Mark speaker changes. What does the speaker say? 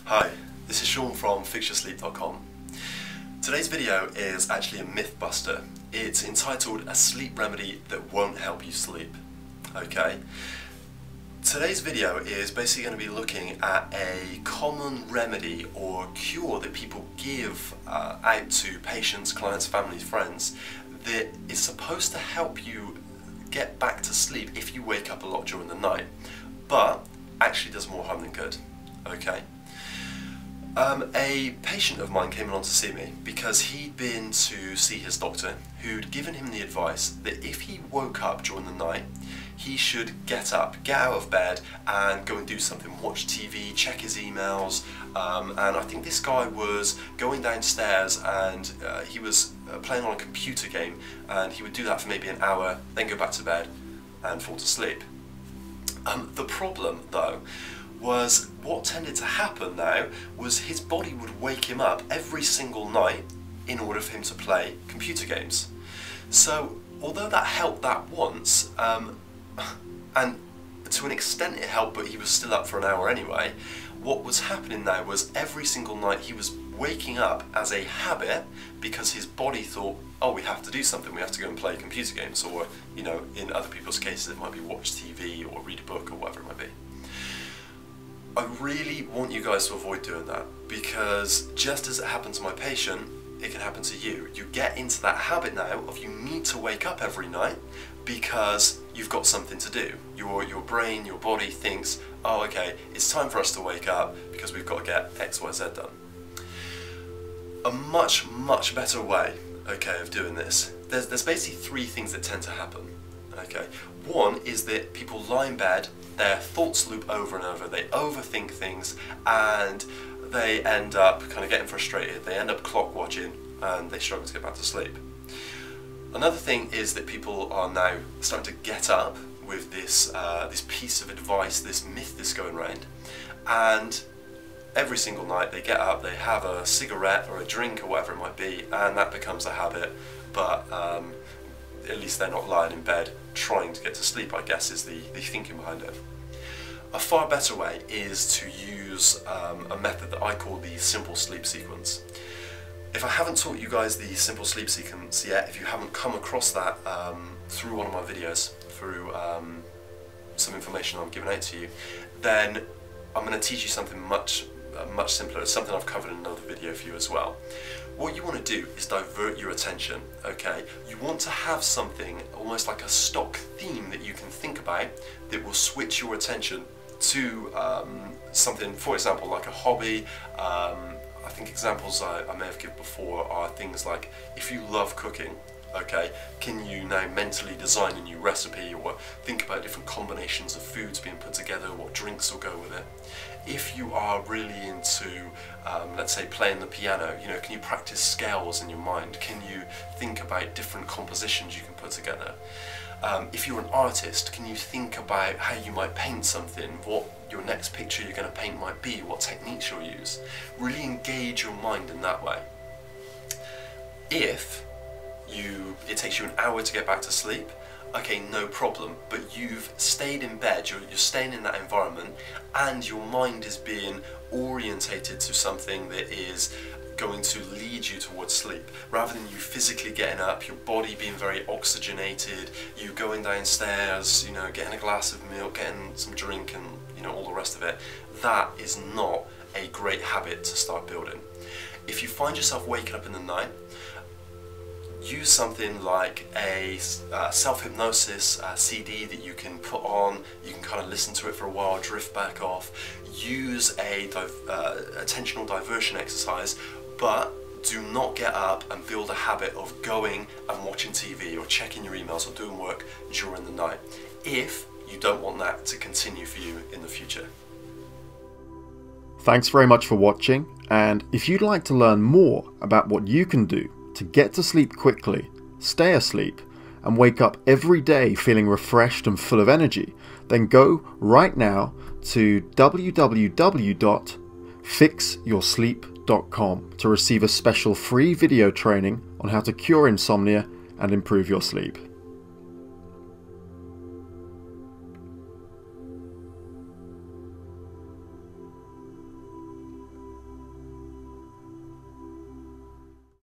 Speaker 1: Hi, this is Sean from FixYourSleep.com. Today's video is actually a myth buster. It's entitled A Sleep Remedy That Won't Help You Sleep. Okay? Today's video is basically going to be looking at a common remedy or cure that people give out to patients, clients, family, friends that is supposed to help you get back to sleep if you wake up a lot during the night, but actually does more harm than good. Okay? A patient of mine came along to see me because he'd been to see his doctor, who'd given him the advice that if he woke up during the night, he should get up, get out of bed and go and do something, watch TV, check his emails, and I think this guy was going downstairs and he was playing on a computer game, and he would do that for maybe an hour, then go back to bed and fall to sleep. The problem though was what tended to happen now was his body would wake him up every single night in order for him to play computer games. So although that helped that once, and to an extent it helped, but he was still up for an hour anyway, what was happening now was every single night he was waking up as a habit because his body thought, oh, we have to do something, we have to go and play computer games, or, you know, in other people's cases it might be watch TV or read a book or whatever it might be. I really want you guys to avoid doing that, because just as it happened to my patient, it can happen to you. You get into that habit now of you need to wake up every night because you've got something to do. Your brain, your body thinks, oh okay, it's time for us to wake up because we've got to get X, Y, Z done. A much, much better way, okay, of doing this, there's basically three things that tend to happen. Okay, one is that people lie in bed, their thoughts loop over and over, they overthink things, and they end up kind of getting frustrated, they end up clock watching, and they struggle to get back to sleep. Another thing is that people are now starting to get up with this, this piece of advice, this myth that's going around, and every single night they get up, they have a cigarette or a drink or whatever it might be, and that becomes a habit, but at least they're not lying in bed trying to get to sleep, I guess, is the thinking behind it. A far better way is to use a method that I call the simple sleep sequence. If I haven't taught you guys the simple sleep sequence yet, if you haven't come across that through one of my videos, through some information I'm giving out to you, then I'm going to teach you something much simpler. It's something I've covered in another video for you as well. What you want to do is divert your attention, okay? You want to have something almost like a stock theme that you can think about that will switch your attention to something, for example, like a hobby. I think examples I may have given before are things like, if you love cooking, okay, can you now mentally design a new recipe, or think about different combinations of foods being put together, what drinks will go with it? If you are really into, let's say, playing the piano, you know, can you practice scales in your mind? Can you think about different compositions you can put together? If you're an artist, can you think about how you might paint something, what your next picture you're going to paint might be, what techniques you'll use? Really engage your mind in that way. If it takes you an hour to get back to sleep, okay, no problem, but you've stayed in bed, you're staying in that environment, and your mind is being orientated to something that is going to lead you towards sleep, rather than you physically getting up, your body being very oxygenated, you going downstairs, you know, getting a glass of milk, getting some drink, and you know, all the rest of it. That is not a great habit to start building. If you find yourself waking up in the night, use something like a self-hypnosis CD that you can put on, you can kind of listen to it for a while, drift back off. Use a attentional diversion exercise, but do not get up and build a habit of going and watching TV or checking your emails or doing work during the night, if you don't want that to continue for you in the future.
Speaker 2: Thanks very much for watching, and if you'd like to learn more about what you can do to get to sleep quickly, stay asleep, and wake up every day feeling refreshed and full of energy, then go right now to www.fixyoursleep.com to receive a special free video training on how to cure insomnia and improve your sleep.